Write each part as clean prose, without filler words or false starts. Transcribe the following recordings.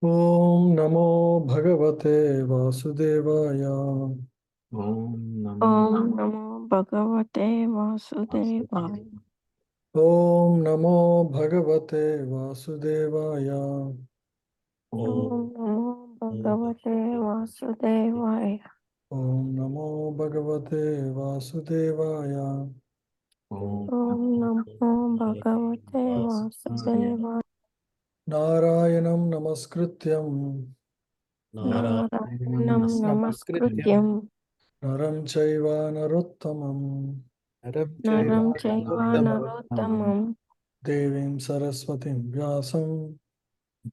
Om Namo Bhagavate Vasudevaya. Om Namo Om Namo Bhagavate Vasudevaya. Om Namo Bhagavate Vasudevaya. Om Om Namo Bhagavate Vasudevaya. Om Namo Bhagavate Vasudevaya. Om Om Namo Bhagavate Vasudevaya. Narayanam Namaskrityam Narayanam Narayanam Namaskrityam Namaskrityam Naram Chaiva Narottamam Naram Naram Chaiva Chaiva Narottamam Narottamam Devim Saraswatim Vyasam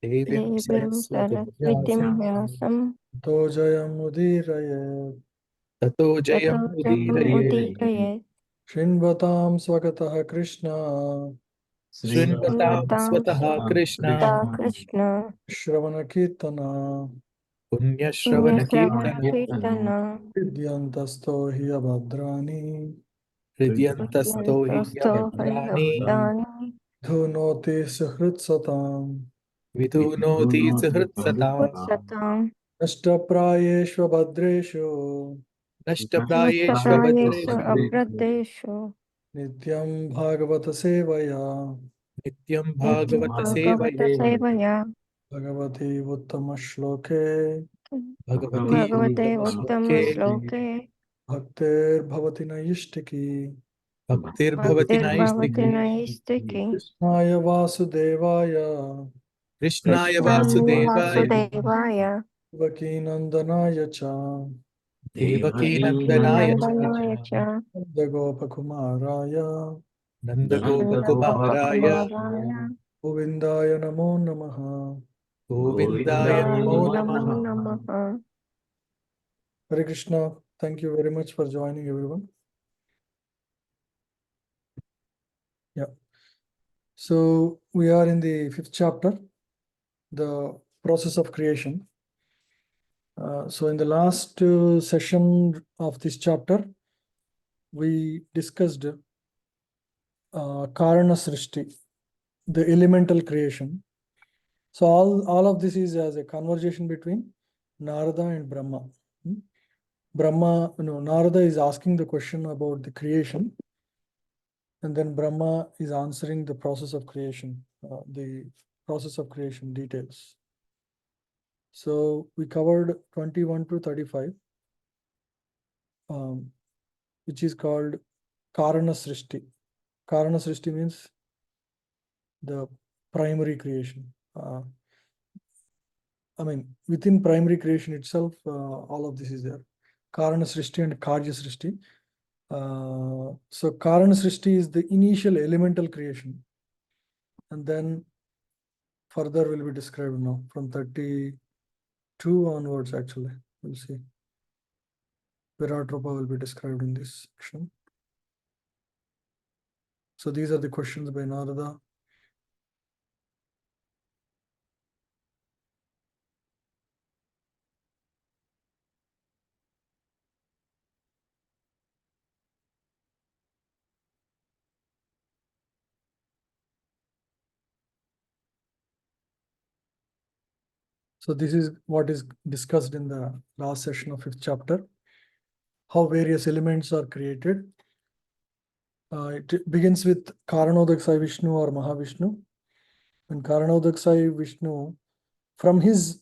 Devim Devim Saraswatim Saraswatim Vyasam Vyasam Tojayam Udirayet Tato Jayam Tato Jayam Udirayet Udikayet. Shinvatam Swakataha Krishna Srinvatam Srimvatam Swataha Sutta Krishna Krishna Shravana Kirtana Punyashravana Punyasravana Kirtana Kirtana Vidyantasto hi abhadrani Hridyantasto hi Yantasto Yabhadrani Hariyavadani dhunoti suhritsatam Vidunoti Suhritsatam Satam nashtaprayeshva bhadreshu Nishtaprayeshu Nashtaprayeshvabhadreshu Abhradeshu nityam bhagavata sevaya Nityam Nityam Bhagavata Bhagavata Sevaye Sevaya bhagavati uttama shloke Bhagavati Bhagavate Uttama Uttama Shloke Shloke bhaktir bhavati naishtiki Bhaktir Bhavati Bhaktir Bhavati Naistiki Naistiki Krishnaaya vasudevaya Krishnaya Krishnaya Vasudevaya Vasudevaya devaki nandanaaya cha Devaki Devaki Nandanaya Cha Nandanaya Cha Gopakumaraya Nandagopakumaraya Nandagopakumaraya Govindaya namo namaha. Govindaya Vindaya Namo Namo Namaha. Namaha. Hare Krishna. Thank you very much for joining, everyone. Yeah. So we are in the 5th chapter, the process of creation. So in the last session of this chapter, we discussed Karana Srishti, the elemental creation. So all of this is as a conversation between Narada and Brahma. Narada is asking the question about the creation, and then Brahma is answering the process of creation, the process of creation details. So we covered 21 to 35, which is called Karana Srishti. Karana Srishti means the primary creation. Within primary creation itself, all of this is there. Karana Srishti and Karya Srishti. So Karana Srishti is the initial elemental creation. And then further will be described now from 32 onwards, actually. We'll see. Virat Rupa will be described in this section. So these are the questions by Narada. So this is what is discussed in the last session of 5th chapter, how various elements are created. It begins with Karanodaksai Vishnu or Mahavishnu. And Karanodaksai Vishnu, from his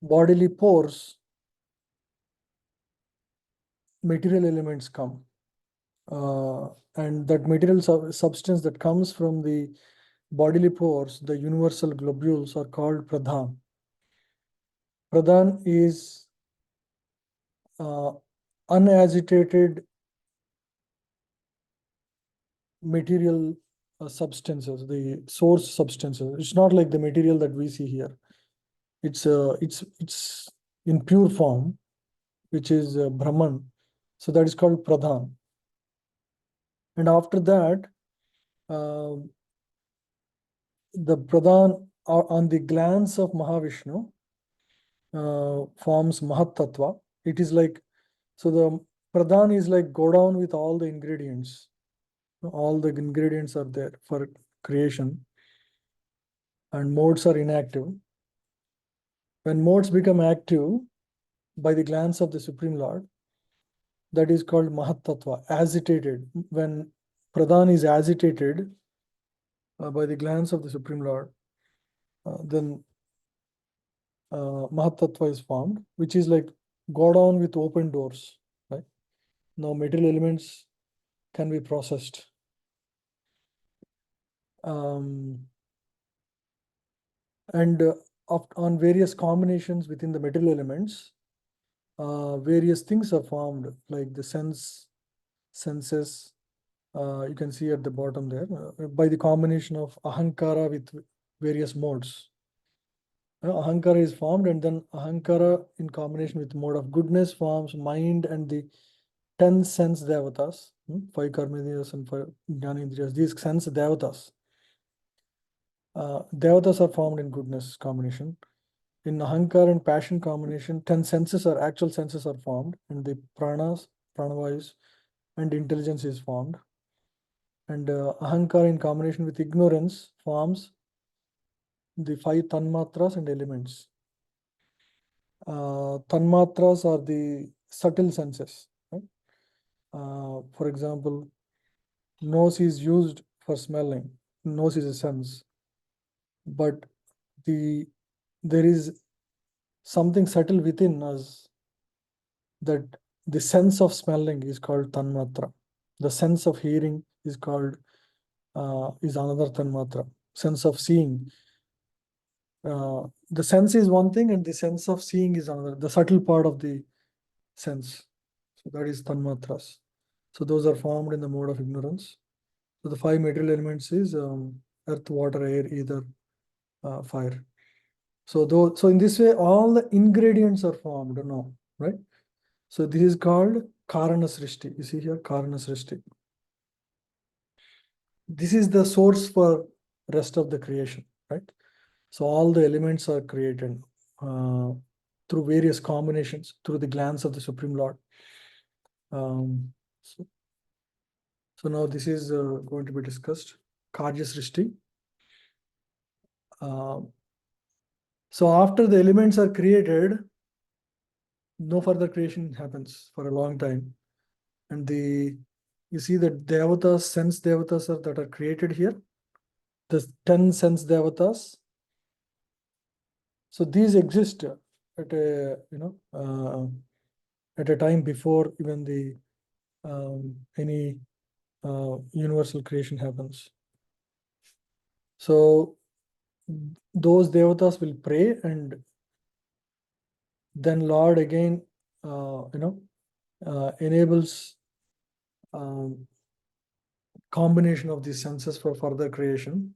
bodily pores, material elements come. And that material substance that comes from the bodily pores, the universal globules, are called Pradhan. Pradhan is unagitated material substances, the source substances. It's not like the material that we see here. It's in pure form, which is Brahman. So that is called Pradhan. And after that, the Pradhan on the glands of Mahavishnu forms Mahat Tattva. It is like, so the Pradhan is like go down with all the ingredients. All the ingredients are there for creation, and modes are inactive. When modes become active by the glance of the Supreme Lord, that is called Mahatattva, agitated. When Pradhan is agitated by the glance of the Supreme Lord, then Mahatattva is formed, which is like go down with open doors, right? Now material elements can be processed. And on various combinations within the material elements, various things are formed, like the senses. You can see at the bottom there, by the combination of ahankara with various modes. Ahankara is formed, and then ahankara in combination with mode of goodness forms mind and the 10 sense devatas, 5 karmendriyas and 5 jnanendriyas. These sense devatas. Devatas are formed in goodness combination. In ahankar and passion combination, 10 senses are actual senses are formed, and the pranas, pranavayus, and intelligence is formed. And ahankar in combination with ignorance forms the 5 tanmatras and elements. Tanmatras are the subtle senses. Right? For example, nose is used for smelling. Nose is a sense, but there is something subtle within us, that the sense of smelling is called tanmatra. The sense of hearing is called is another tanmatra. Sense of seeing. The sense is one thing, and the sense of seeing is another. The subtle part of the sense. So that is tanmatras. So those are formed in the mode of ignorance. So the 5 material elements is earth, water, air, ether, fire. So in this way, all the ingredients are formed now, right? So this is called Karana Srishti. You see here, Karana Srishti. This is the source for rest of the creation, right? So all the elements are created through various combinations, through the glance of the Supreme Lord. So now this is going to be discussed, Karya Srishti. So after the elements are created, no further creation happens for a long time. And you see the devatas, sense devatas that are created here, the 10 sense devatas. So these exist at a at a time before even the any universal creation happens. So those devatas will pray, and then Lord again enables combination of these senses for further creation.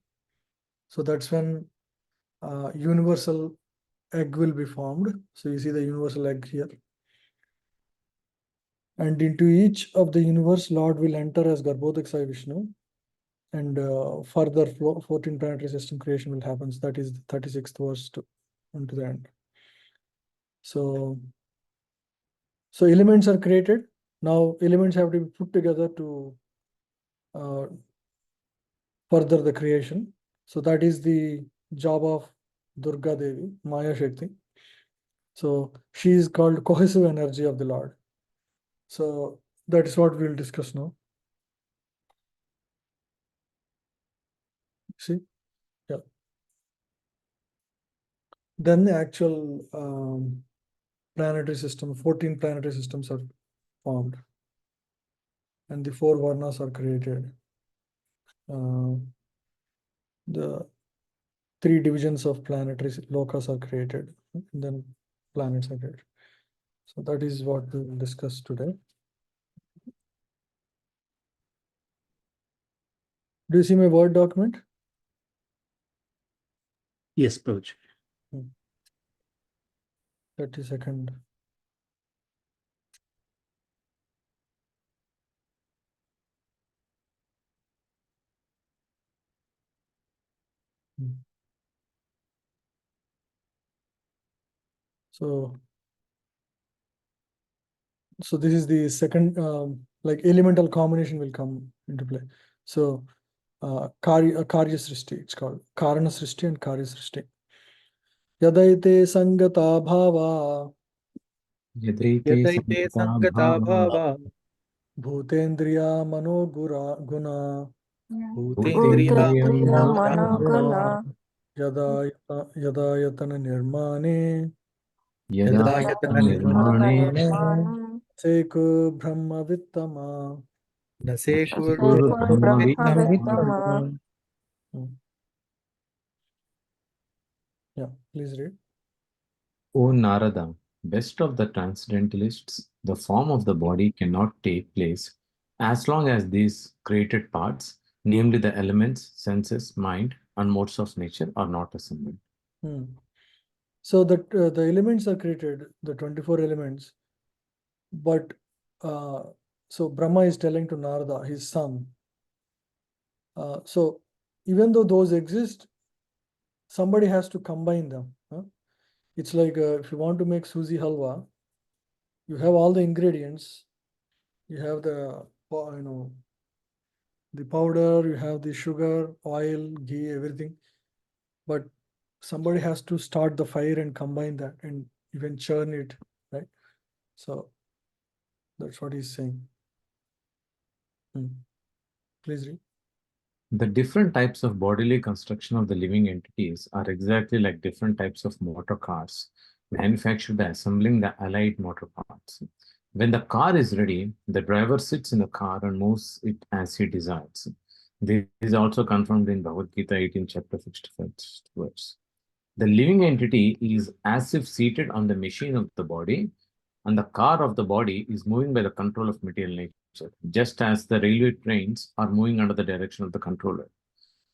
So that's when universal egg will be formed. So you see the universal egg here. And into each of the universe, Lord will enter as Garbhodakshay Vishnu. And further 14 planetary system creation will happen. So that is the 36th verse into the end. So elements are created. Now elements have to be put together to further the creation. So that is the job of Durga Devi, Maya Shakti. So she is called cohesive energy of the Lord. So that is what we will discuss now. See? Yeah. Then the actual planetary system, 14 planetary systems are formed. And the 4 varnas are created. The 3 divisions of planetary lokas are created. And then planets are created. So that is what we will discuss today. Do you see my Word document? Yes, Prabhuji. 30-second. So this is the second, like elemental combination will come into play. So Karya Srishti, it's called Karana Srishti and Karya Srishti. Yadaite sangata bhava यदैते सङ्गता Bhawa bhutendriya manogura guna भूतेन्द्रिया Bhutendriya मनोगुणा manoguna yada yatana nirmane यदा yada यतन yatana निर्माणे nirmane seko brahma vittama. न सेकुर् Sekul Brahma ब्रह्मवित्तमा Vittama. Hmm. Yeah, please read. O Narada, best of the transcendentalists, the form of the body cannot take place as long as these created parts, namely the elements, senses, mind, and modes of nature, are not assembled. Hmm. So that the elements are created, the 24 elements, but so Brahma is telling to Narada, his son. So even though those exist, somebody has to combine them. It's like if you want to make Suji halwa, you have all the ingredients. You have the the powder, you have the sugar, oil, ghee, everything. But somebody has to start the fire and combine that and even churn it, right? So that's what he's saying. Please read. The different types of bodily construction of the living entities are exactly like different types of motor cars manufactured by assembling the allied motor parts. When the car is ready, the driver sits in the car and moves it as he desires. This is also confirmed in Bhagavad Gita 18 chapter 65 verse. The living entity is as if seated on the machine of the body, and the car of the body is moving by the control of material nature, just as the railway trains are moving under the direction of the controller.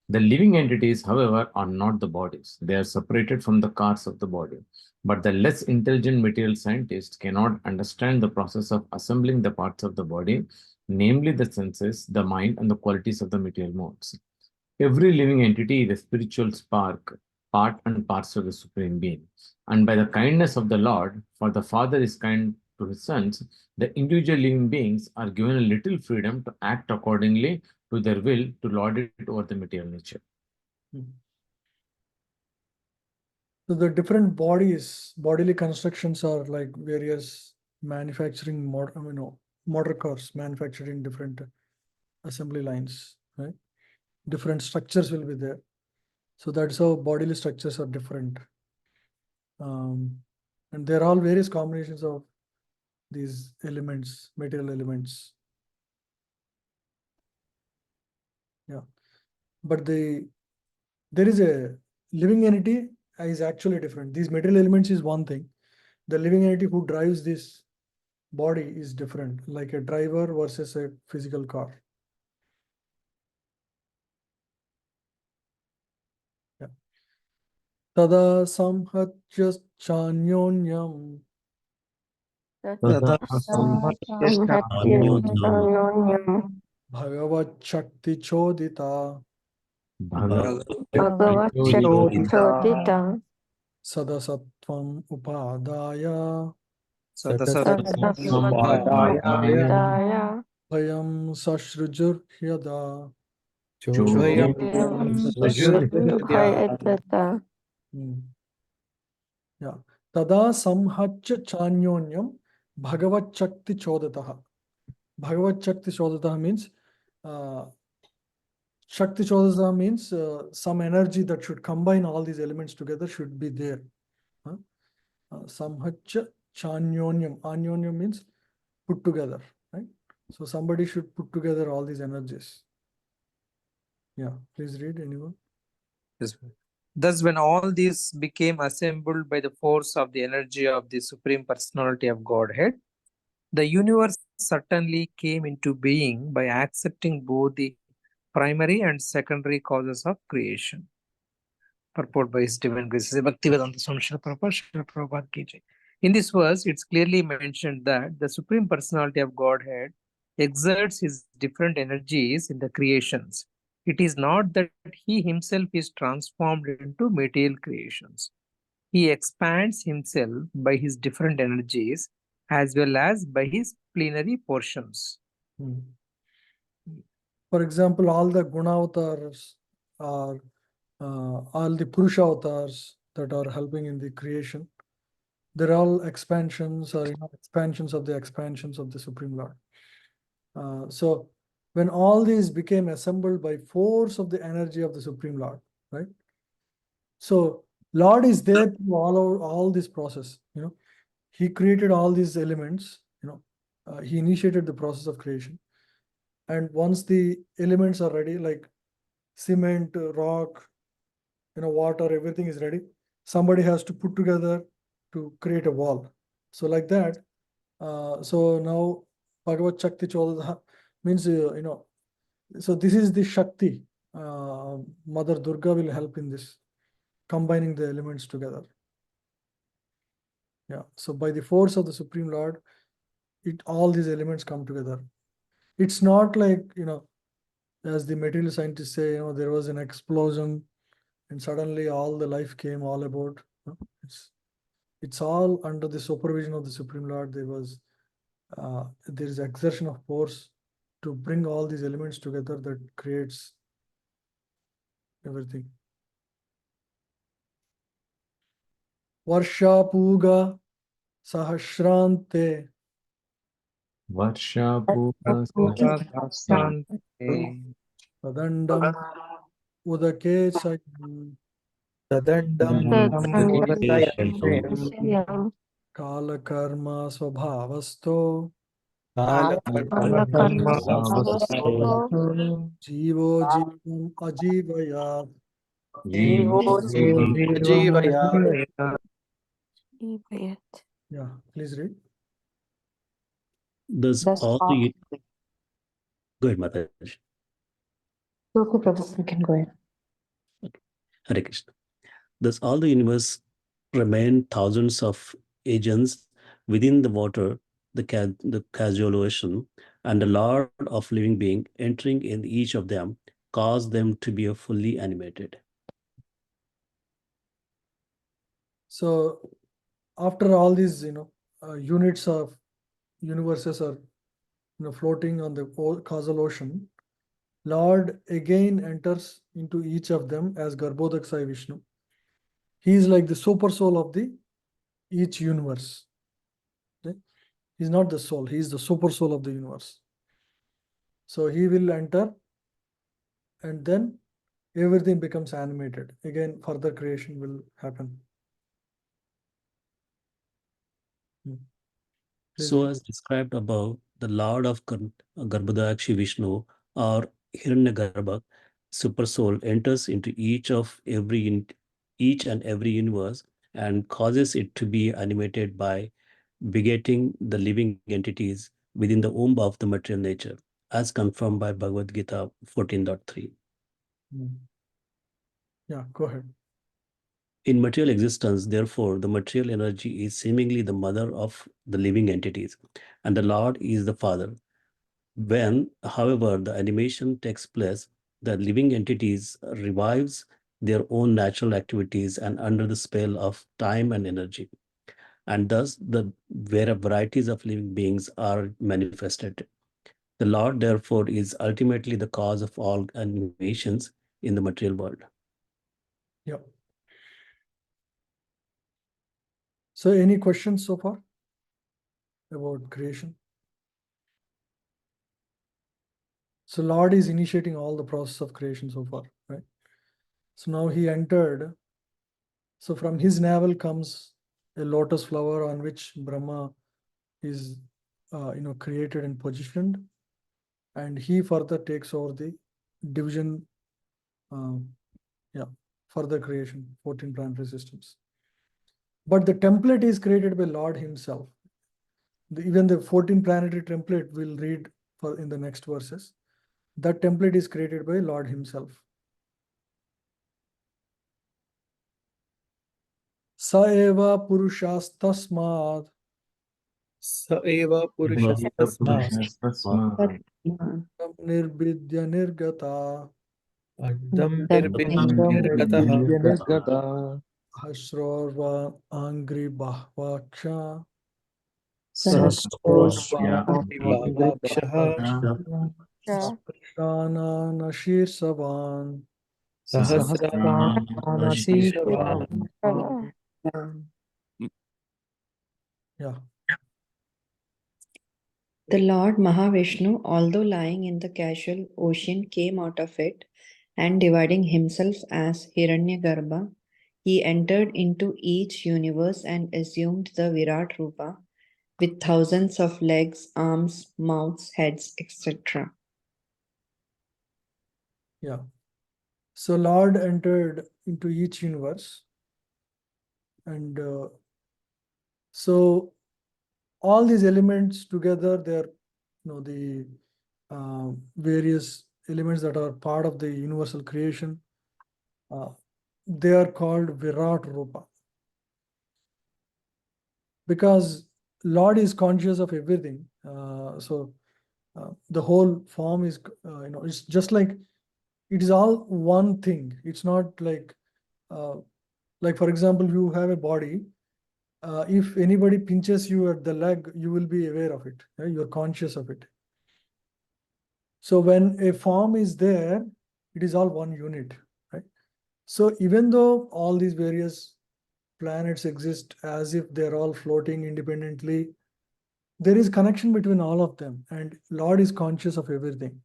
The living entities, however, are not the bodies. They are separated from the cars of the body. But the less intelligent material scientists cannot understand the process of assembling the parts of the body, namely the senses, the mind, and the qualities of the material modes. Every living entity is a spiritual spark, part and parcel of the Supreme Being. And by the kindness of the Lord, for the Father is kind to his sons, the individual living beings are given a little freedom to act accordingly to their will to lord it over the material nature. So the different bodily constructions are like various manufacturing motor cars manufactured in different assembly lines, right? Different structures will be there. So that's how bodily structures are different. And they're all various combinations of these elements, material elements. Yeah. But there is a living entity is actually different. These material elements is one thing. The living entity who drives this body is different, like a driver versus a physical car. Yeah. Tada samhatya chanyonyam तदा Samhatyanyam bhagavat shakti chodita Bhagavat Chodita sadasatvam upadaya Sadasatmaya bhayam sashrujurhyada. चोभयं Bhayatata. Yeah. Tada samhatya chanyonyam bhagavat shakti chodataha. Bhagavat shakti chodataha means Shakti Chodasa means some energy that should combine all these elements together should be there. Samhacha Chanyonyam. Anyonyam means put together, right? So somebody should put together all these energies. Yeah, please read anyone. Thus, when all these became assembled by the force of the energy of the Supreme Personality of Godhead, the universe certainly came into being by accepting both the primary and secondary causes of creation. Purport by His Divine Grace. Bhaktivedanta Swami Srila Prabhupada, Srila Prabhupada Ki Jai. In this verse, it's clearly mentioned that the Supreme Personality of Godhead exerts his different energies in the creations. It is not that he himself is transformed into material creations. He expands himself by his different energies as well as by his plenary portions. For example, all the Guna avatars are all the Purusha avatars that are helping in the creation. They're all expansions or expansions of the Supreme Lord. So when all these became assembled by force of the energy of the Supreme Lord, right? So Lord is there to all this process. He created all these elements. He initiated the process of creation, and once the elements are ready, like cement, rock, water, everything is ready. Somebody has to put together to create a wall. So like that. So now Bhagavad Shakti Chodha means so this is the Shakti. Mother Durga will help in this, combining the elements together. Yeah. So by the force of the Supreme Lord, all these elements come together. It's not like, as the material scientists say, there was an explosion and suddenly all the life came all about. It's all under the supervision of the Supreme Lord. There is exertion of force to bring all these elements together that creates everything. Varsha Puga Sahasrante Varsha Puga Tadandam Udake Sayam Tadandam Kala Karma Swabhavasto Kalakarma Svabhavasto Jivo Jivam Ajivayat. Yeah, please read. Thus all the go ahead, Mataji. Okay, Professor, you can go ahead. Hare Krishna. Thus all the universe remain thousands of agents within the water, the casual ocean, and the Lord of living being entering in each of them cause them to be fully animated. So after all these, units of universes are, floating on the causal ocean, Lord again enters into each of them as Garbhodaksai Vishnu. He is like the super soul of each universe. Okay? He's not the soul, he is the super soul of the universe. So he will enter, and then everything becomes animated. Again, further creation will happen. So as described above, the Lord of Garbhodakshi Vishnu or Hiranyagarbha, super soul, enters into each and every universe and causes it to be animated by begetting the living entities within the womb of the material nature, as confirmed by Bhagavad Gita 14.3. Yeah, go ahead. In material existence, therefore, the material energy is seemingly the mother of the living entities, and the Lord is the father. When, however, the animation takes place, the living entities revives their own natural activities and under the spell of time and energy. And thus, the varieties of living beings are manifested. The Lord, therefore, is ultimately the cause of all animations in the material world. Yeah. So any questions so far about creation? So Lord is initiating all the process of creation so far, right? So now he entered. So from his navel comes a lotus flower on which Brahma is, created and positioned, and he further takes over the division, further creation, 14 planetary systems. But the template is created by Lord himself. Even the 14 planetary template we'll read in the next verses. That template is created by Lord himself. Sa eva purushastasmad Sa eva purushastasmat nirbidya nirgata Adam nirgata hashrorva angri bahvaksha Shana Nashir Savan Sahasranashirsavan Yeah. The Lord Mahavishnu, although lying in the casual ocean, came out of it, and dividing himself as Hiranyagarbha, he entered into each universe and assumed the Virat Rupa with thousands of legs, arms, mouths, heads, etc. Yeah. So Lord entered into each universe, and so all these elements together, they're the various elements that are part of the universal creation. They are called Virat Rupa, because Lord is conscious of everything. So the whole form is, it's just like it is all one thing. It's not like for example, you have a body. If anybody pinches you at the leg, you will be aware of it. You're conscious of it. So when a form is there, it is all one unit, right? So even though all these various planets exist as if they're all floating independently, there is connection between all of them, and Lord is conscious of everything.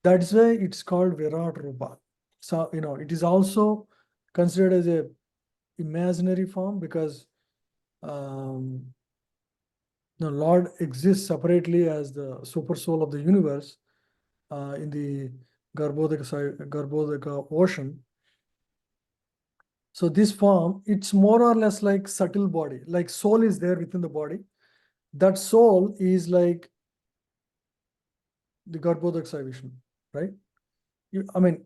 That's why it's called Virat Rupa. So it is also considered as a imaginary form, because the Lord exists separately as the super soul of the universe in the Garbhodaka ocean. So this form, it's more or less like subtle body, like soul is there within the body. That soul is like the Garbhodaka Vishnu, right? I mean,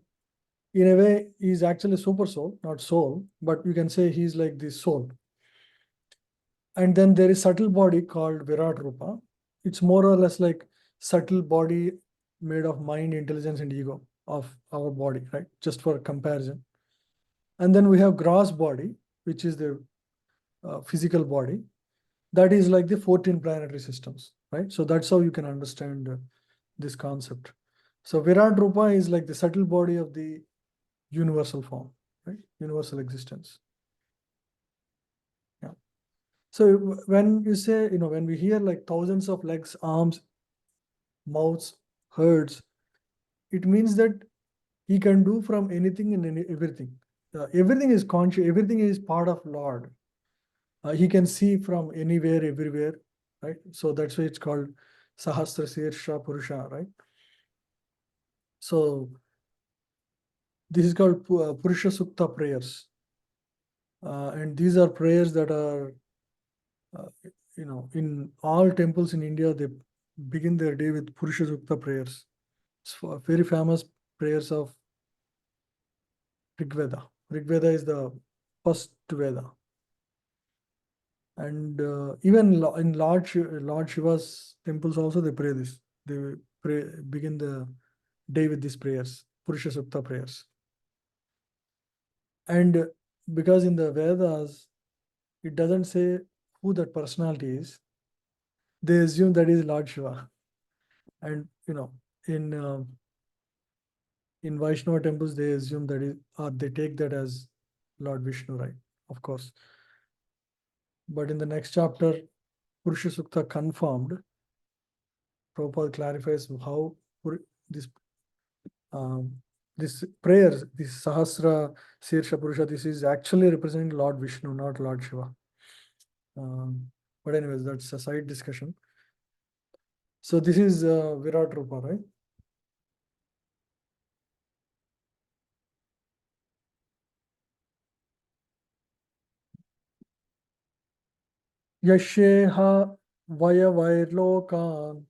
in a way, he's actually super soul, not soul, but you can say he's like the soul. And then there is subtle body called Virat Rupa. It's more or less like subtle body made of mind, intelligence, and ego of our body, right? Just for comparison. And then we have gross body, which is the physical body. That is like the 14 planetary systems, right? So that's how you can understand this concept. So Virat Rupa is like the subtle body of the universal form, right? Universal existence. Yeah. So when you say, when we hear like thousands of legs, arms, mouths, heads, it means that he can do from anything and everything. Everything is conscious, everything is part of Lord. He can see from anywhere, everywhere, right? So that's why it's called Sahasra Sirsha Purusha, right? So this is called Purusha Sukta prayers. And these are prayers that are, in all temples in India, they begin their day with Purusha Sukta prayers. It's very famous prayers of Rig Veda. Rig Veda is the first Veda. And even in Lord Shiva's temples also, they pray this. They begin the day with these prayers, Purusha Sukta prayers. And because in the Vedas, it doesn't say who that personality is, they assume that is Lord Shiva. And in Vaishnava temples, they assume that is, or they take that as Lord Vishnu, right? Of course. But in the next chapter, Purusha Sukta confirmed, Prabhupada clarifies how this prayers, this Sahasra Sirsha Purusha, this is actually representing Lord Vishnu, not Lord Shiva. But anyways, that's a side discussion. So this is Virat Rupa, right? Yasheha Vayavairlokan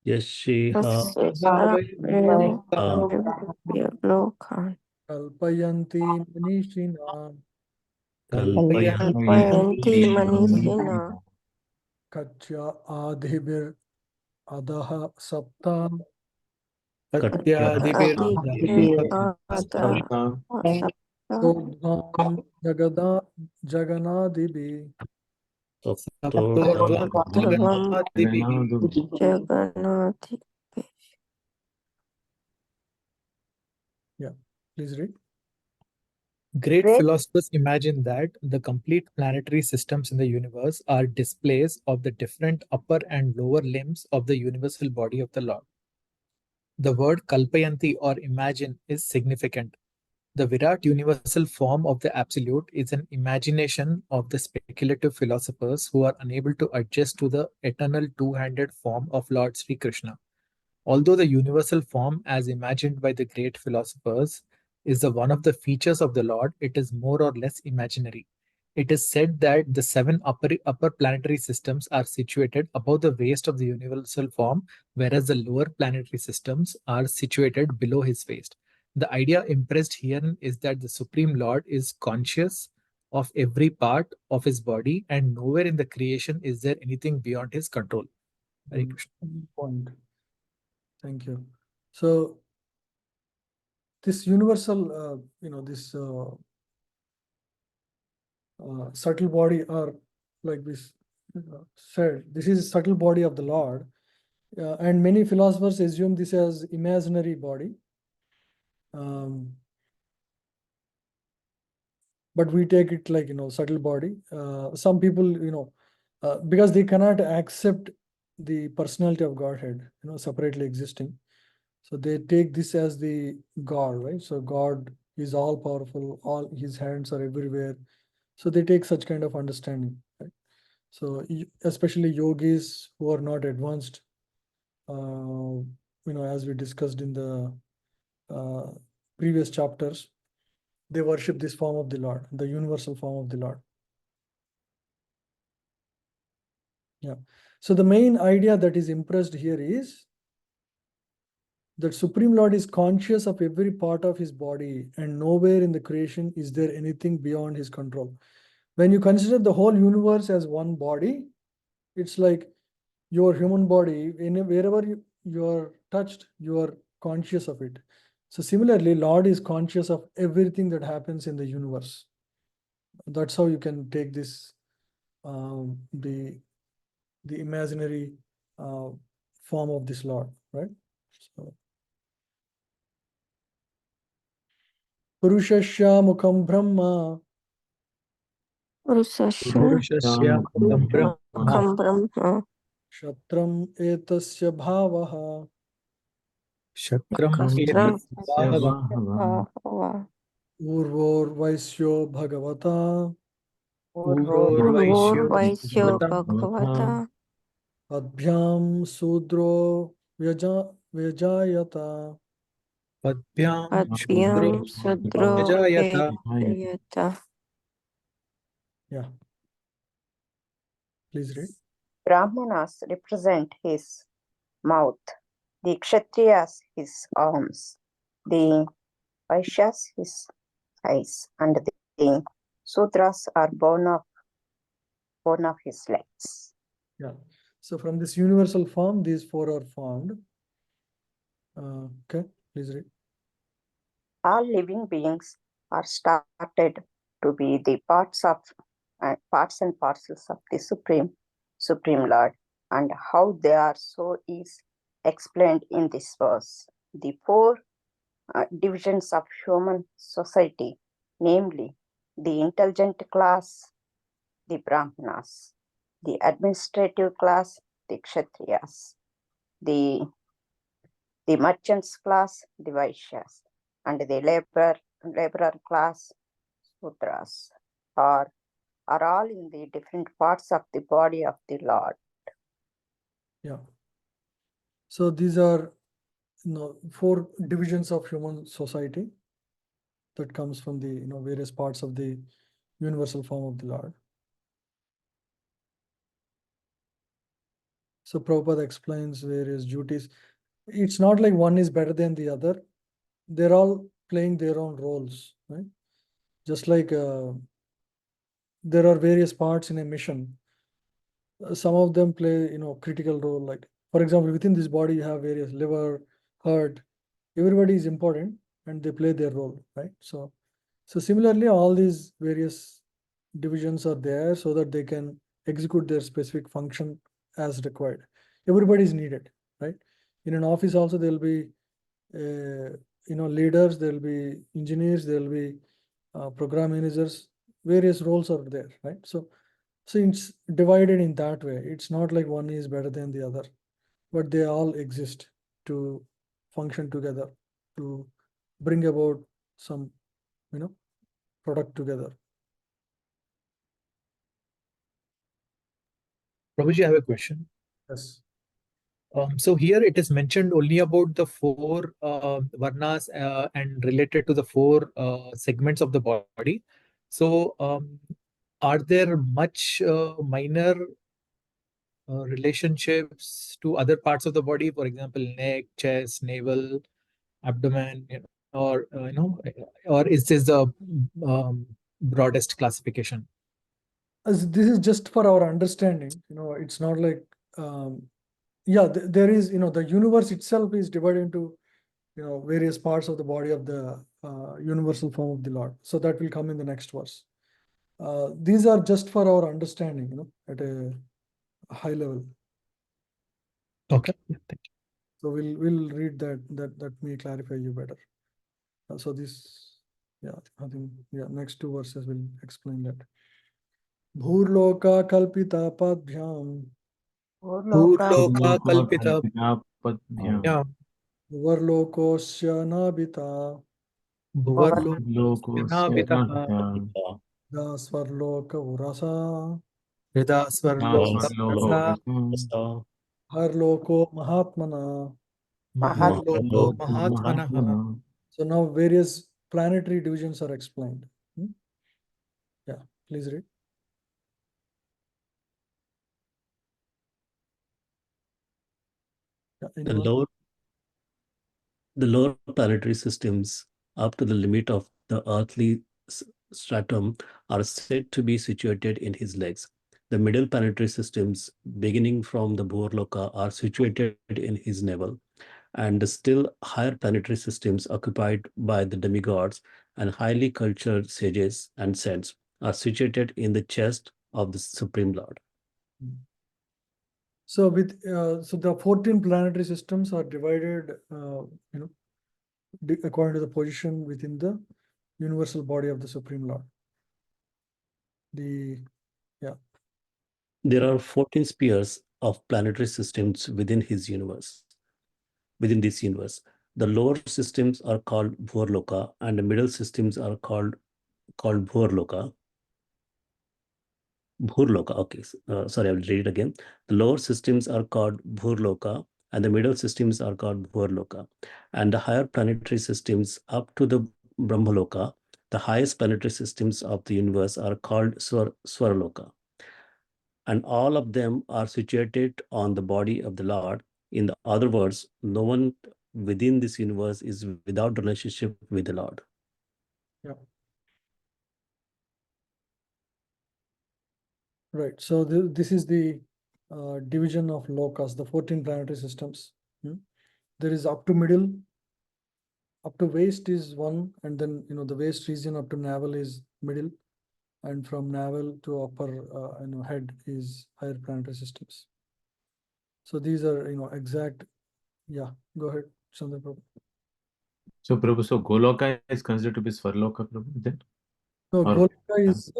Yasheha Lokan. Kalpayanti Manishina Kalpayanti Manishina. Katya Adhibir Adaha Sapta Adibir Ada Sodham Jaganadibi Saptavam Jagannathi. Yeah, please read. Great Great- philosophers imagine that the complete planetary systems in the universe are displays of the different upper and lower limbs of the universal body of the Lord. The word kalpayanti or imagine is significant. The Virat universal form of the Absolute is an imagination of the speculative philosophers who are unable to adjust to the eternal two-handed form of Lord Sri Krishna. Although the universal form, as imagined by the great philosophers, is the one of the features of the Lord, it is more or less imaginary. It is said that the seven upper planetary systems are situated above the waist of the universal form, whereas the lower planetary systems are situated below his waist. The idea impressed herein is that the Supreme Lord is conscious of every part of his body, and nowhere in the creation is there anything beyond his control. Hare Krishna. Point. Thank you. So this universal, this subtle body, or like this said, this is subtle body of the Lord, and many philosophers assume this as imaginary body. But we take it like subtle body. Some people because they cannot accept the personality of Godhead separately existing, so they take this as the God, right? So God is all powerful, all his hands are everywhere, so they take such kind of understanding, right? So especially yogis who are not advanced, as we discussed in the previous chapters, they worship this form of the Lord, the universal form of the Lord. Yeah. So the main idea that is impressed here is that Supreme Lord is conscious of every part of his body, and nowhere in the creation is there anything beyond his control. When you consider the whole universe as one body, it's like your human body, wherever you are touched, you are conscious of it. So similarly, Lord is conscious of everything that happens in the universe. That's how you can take this, the imaginary form of this Lord, right? So, Purushasya mukham brahma Purushasya mukham brahma Mukham Brahma Shatram etasya bhavaha Shatram Kastram Bhagava Bhava Urvor Vaisyo Bhagavata Uror Urvor Vaishyo Vaisyo Bhagavatam Bhagavata Adbhyam Sudro Vyajayata. Padbhyam Shudro Adhyam Sudro Yajayata. Vejayata. Yeah, please read. Brahmanas represent his mouth, the Kshatriyas his arms, the Vaishyas his eyes, and the Sudras are born of his legs. Yeah. So from this universal form, these four are formed. Okay, please read. All living beings are started to be the parts and parcels of the Supreme Lord, and how they are so is explained in this verse. The four divisions of human society, namely the intelligent class, the Brahmanas, the administrative class, the Kshatriyas, the merchants class, the Vaishyas, and the laborer class, Sudras, are all in the different parts of the body of the Lord. Yeah. So these are four divisions of human society that comes from the various parts of the universal form of the Lord. So Prabhupada explains various duties. It's not like one is better than the other. They're all playing their own roles, right? Just like there are various parts in a mission. Some of them play, critical role. Like, for example, within this body, you have various liver, heart. Everybody is important and they play their role, right? So similarly, all these various divisions are there so that they can execute their specific function as required. Everybody is needed, right? In an office also, there'll be leaders, there'll be engineers, there'll be program managers, various roles are there, right? So it's divided in that way. It's not like one is better than the other, but they all exist to function together to bring about some, product together. Prabhuji, I have a question. Yes. So here it is mentioned only about the four varnas and related to the four segments of the body. So are there much minor relationships to other parts of the body? For example, neck, chest, navel, abdomen, or or is this the broadest classification? As this is just for our understanding, it's not like, there is, the universe itself is divided into, various parts of the body of the universal form of the Lord. So that will come in the next verse. These are just for our understanding, at a high level. Okay. Yeah, thank you. So we'll read that may clarify you better. So this, I think, next two verses will explain that. Bhurloka kalpita padbhyam Bhurloka Bhurloka kalpita Padbhyam. Varlokosya nabita Bhuvarlokosya nabitaha Dasvarloka urasa Hridha Swarloka Rasa Harloko Mahatmana. Maharloko Mahatmanaha. So now various planetary divisions are explained. Yeah, please read. Yeah, The anyone? lower planetary systems up to the limit of the earthly stratum are said to be situated in his legs. The middle planetary systems, beginning from the Bhurloka, are situated in his navel, and the still higher planetary systems occupied by the demigods and highly cultured sages and saints are situated in the chest of the Supreme Lord. So so the 14 planetary systems are divided, according to the position within the universal body of the Supreme Lord. There are 14 spheres of planetary systems within his universe. Within this universe, the lower systems are called Bhurloka, and the middle systems are called Bhurloka. Bhurloka. Okay, sorry, I will read it again. The lower systems are called Bhurloka, and the middle systems are called Bhurloka. And the higher planetary systems up to the Brahmaloka, the highest planetary systems of the universe, are called Swarloka. And all of them are situated on the body of the Lord. In other words, no one within this universe is without relationship with the Lord. Yeah. Right. So this is the division of lokas, the 14 planetary systems. There is up to middle, up to waist is one, and then the waist region up to navel is middle, and from navel to upper head is higher planetary systems. So these are exact. Yeah, go ahead, Chandra Prabhu. So Prabhu, so Goloka is considered to be Swarloka, Prabhu, then? No, Or- Goloka is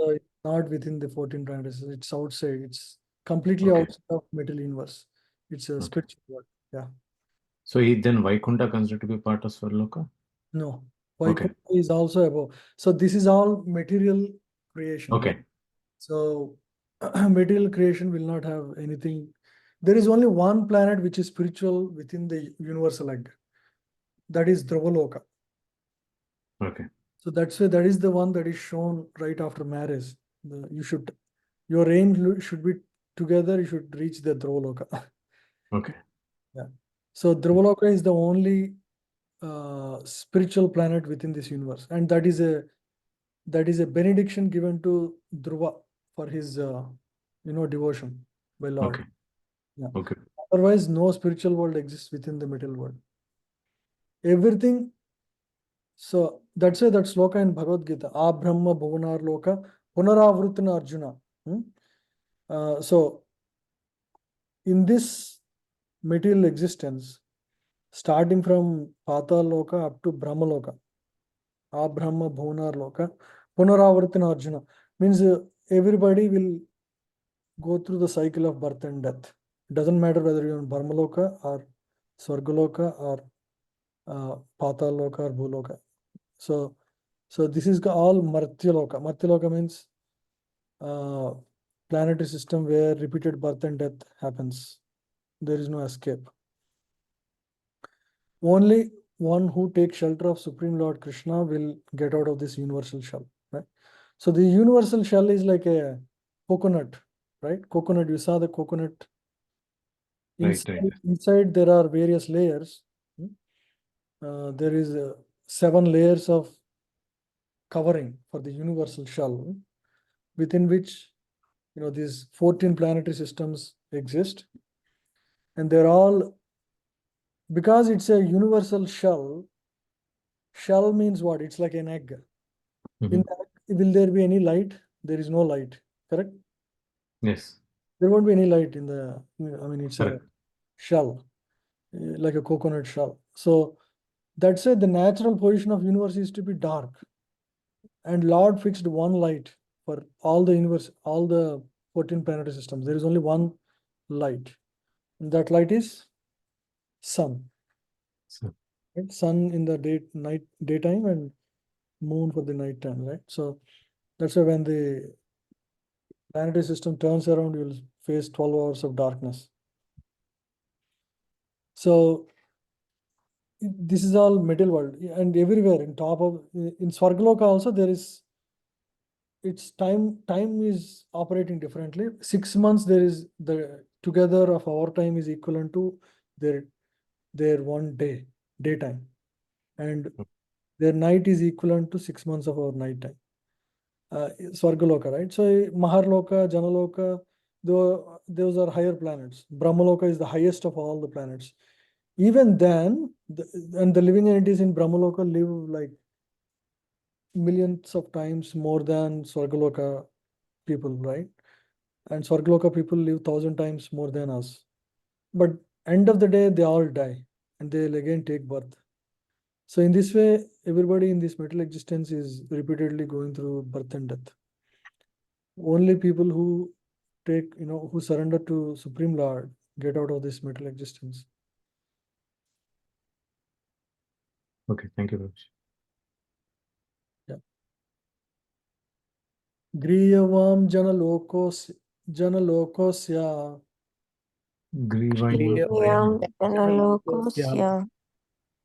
not within the 14 planetary systems. It's outside. It's completely Okay. outside of middle universe. It's a Okay. spiritual world. Yeah. So he then Vaikunta considered to be part of Swarloka? No, Okay. Vaikuntha is also above. So this is all material creation. Okay. So material creation will not have anything. There is only one planet which is spiritual within the universal egg. That is Dravaloka. Okay. So that's why that is the one that is shown right after marriage. Your aim should be together. You should reach the Dravaloka. Okay. Yeah. So Dravaloka is the only spiritual planet within this universe, and that is a benediction given to Dhruva for his devotion by Lord. Okay. Yeah. Okay. Otherwise, no spiritual world exists within the middle world. Everything. So that's why that sloka in Bhagavad Gita, Abrahma Bhuvanar Loka Punaravrutina Arjuna. So in this material existence, starting from Patal Loka up to Brahma Loka, Abrahma Bhuvanar Loka Punaravartina Arjuna means everybody will go through the cycle of birth and death. It doesn't matter whether you're in Brahmaloka or Swargaloka or Pataloka or Bhuloka. So this is all Martyaloka. Martyaloka means planetary system where repeated birth and death happens. There is no escape. Only one who takes shelter of Supreme Lord Krishna will get out of this universal shell, right? So the universal shell is like a coconut, right? Coconut, you saw the coconut. Inside there are various layers. There is 7 layers of covering for the universal shell, within which these 14 planetary systems exist, and they're all, because it's a universal shell. Shell means what? It's like an egg. In the egg, will there be any light? There is no light, correct? Yes. There won't be any light in the, I mean, it's Correct. a shell, like a coconut shell. So that's why the natural position of universe is to be dark. And Lord fixed one light for all the universe, all the 14 planetary systems. There is only one light. And that light is sun. So, Right? Sun in the daytime and moon for the night time, right? So that's why when the planetary system turns around, you'll face 12 hours of darkness. So this is all material world, and everywhere in top of, in Swargaloka also there is, its time is operating differently. 6 months there is the together of our time is equivalent to their one daytime, and their night is equivalent to 6 months of our night time. Swargaloka, right? So Maharloka, Janaloka, those are higher planets. Brahmaloka is the highest of all the planets. Even then, and the living entities in Brahmaloka live like millions of times more than Swargaloka people, right? And Swargaloka people live 1,000 times more than us. But end of the day, they all die and they'll again take birth. So in this way, everybody in this material existence is repeatedly going through birth and death. Only people who take, who surrender to Supreme Lord get out of this material existence. okay, thank you very much. Griyavam janalokosya Yam Janalokosya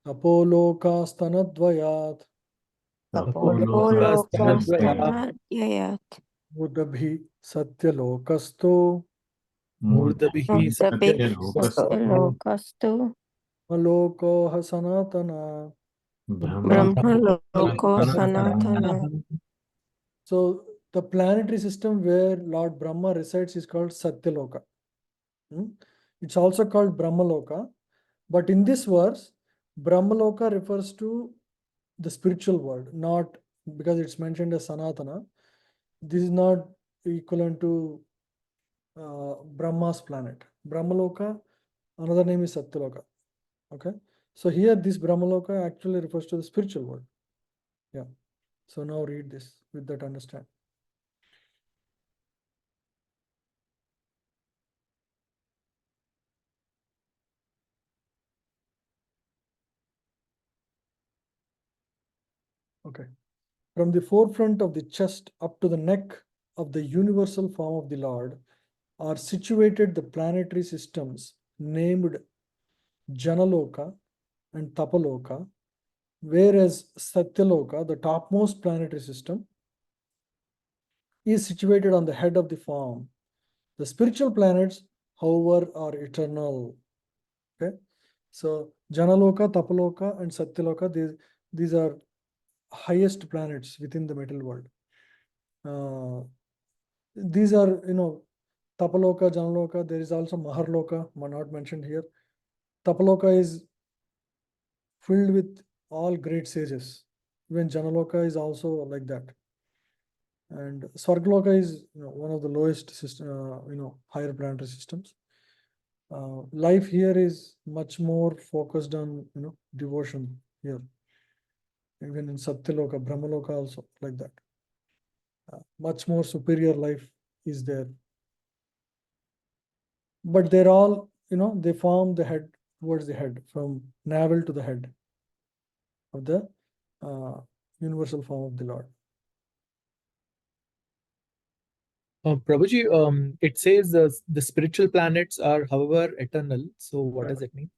apolokastanadvayat Apolokastanadvayat mudabhi satyalokasto Murdabihi Satyalokastu alokoha sanatana. Brahmaloko Sanatana. So the planetary system where Lord Brahma resides is called Satyaloka. It's also called Brahmaloka, but in this verse, Brahmaloka refers to the spiritual world, not because it's mentioned as Sanatana. This is not equivalent to Brahma's planet. Brahmaloka, another name is Satyaloka. Okay, so here this Brahmaloka actually refers to the spiritual world. Yeah. So now read this with that understand. Okay. From the forefront of the chest up to the neck of the universal form of the Lord are situated the planetary systems named Janaloka and Tapaloka, whereas Satyaloka, the topmost planetary system, is situated on the head of the form. The spiritual planets, however, are eternal. Okay, so Janaloka, Tapaloka, and Satyaloka, these are highest planets within the material world. These are, Tapaloka, Janaloka. There is also Maharloka, not mentioned here. Tapaloka is filled with all great sages. Even Janaloka is also like that. And Swargaloka is one of the lowest system, higher planetary systems. Life here is much more focused on devotion here. Even in Satyaloka, Brahmaloka also like that. much more superior life is there. But they're all, they form the head towards the head, from navel to the head of the universal form of the Lord. Prabhuji, it says the spiritual planets are, however, eternal. So what does it mean?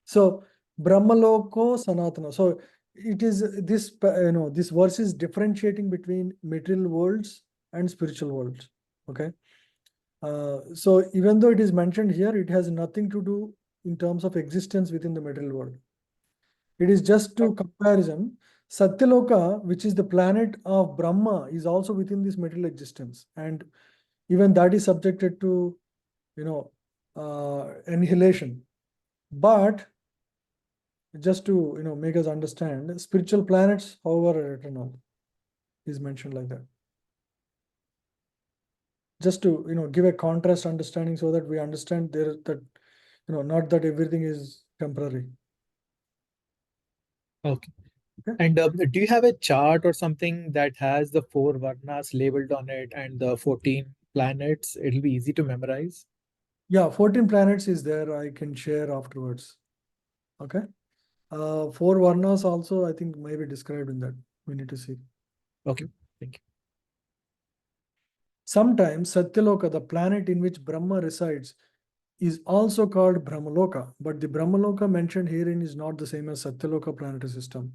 So Brahmaloko Sanatana. So it is this, this verse is differentiating between material worlds and spiritual worlds. Okay. So even though it is mentioned here, it has nothing to do in terms of existence within the material world. It is just to comparison. Satyaloka, which is the planet of Brahma, is also within this material existence, and even that is subjected to, annihilation. But just to make us understand, spiritual planets, however, are eternal, is mentioned like that. Just to give a contrast understanding, so that we understand there that not that everything is temporary. Okay. And do you have a chart or something that has the 4 varnas labeled on it and the 14 planets? It'll be easy to memorize. Yeah, 14 planets is there. I can share afterwards. Okay. 4 varnas also, I think, may be described in that. We need to see. Okay, thank you. Sometimes Satyaloka, the planet in which Brahma resides, is also called Brahmaloka, but the Brahmaloka mentioned herein is not the same as Satyaloka planetary system.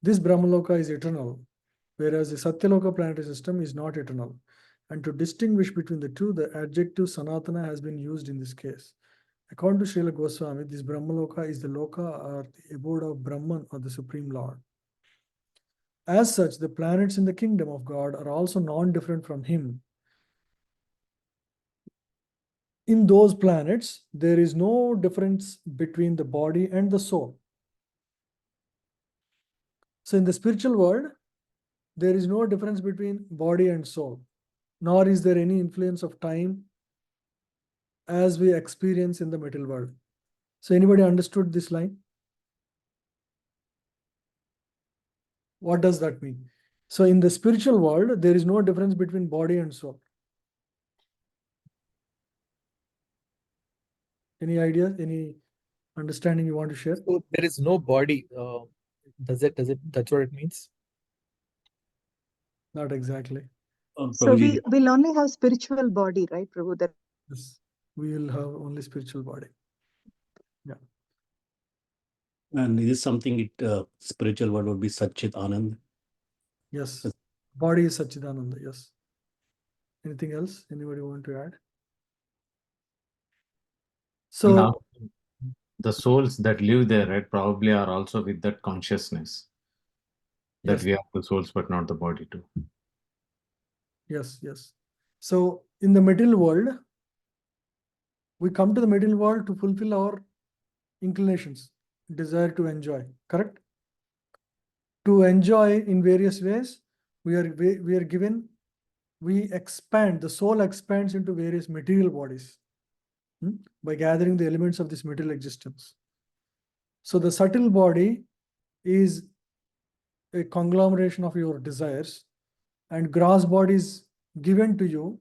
This Brahmaloka is eternal, whereas the Satyaloka planetary system is not eternal. And to distinguish between the two, the adjective Sanatana has been used in this case. According to Srila Goswami, this Brahmaloka is the loka or the abode of Brahman or the Supreme Lord. As such, the planets in the kingdom of God are also non-different from him. In those planets, there is no difference between the body and the soul. So in the spiritual world, there is no difference between body and soul, nor is there any influence of time as we experience in the material world. So anybody understood this line? What does that mean? So in the spiritual world, there is no difference between body and soul. Any ideas? Any understanding you want to share? So there is no body. That's what it means? Not exactly. So Prabhuji, we'll only have spiritual body, right, Prabhu? That Yes, we will have only spiritual body. Yeah. and this is something spiritual word would be Satchit Anand. Yes. Body is Satchidananda. Yes. Anything else? Anybody want to add? So Now, the souls that live there, right, probably are also with that consciousness that yes, we are the souls, but not the body too. yes, yes. So in the material world, we come to the material world to fulfill our inclinations, desire to enjoy, correct? To enjoy in various ways, we are given, we expand, the soul expands into various material bodies by gathering the elements of this material existence. So the subtle body is a conglomeration of your desires, and gross body is given to you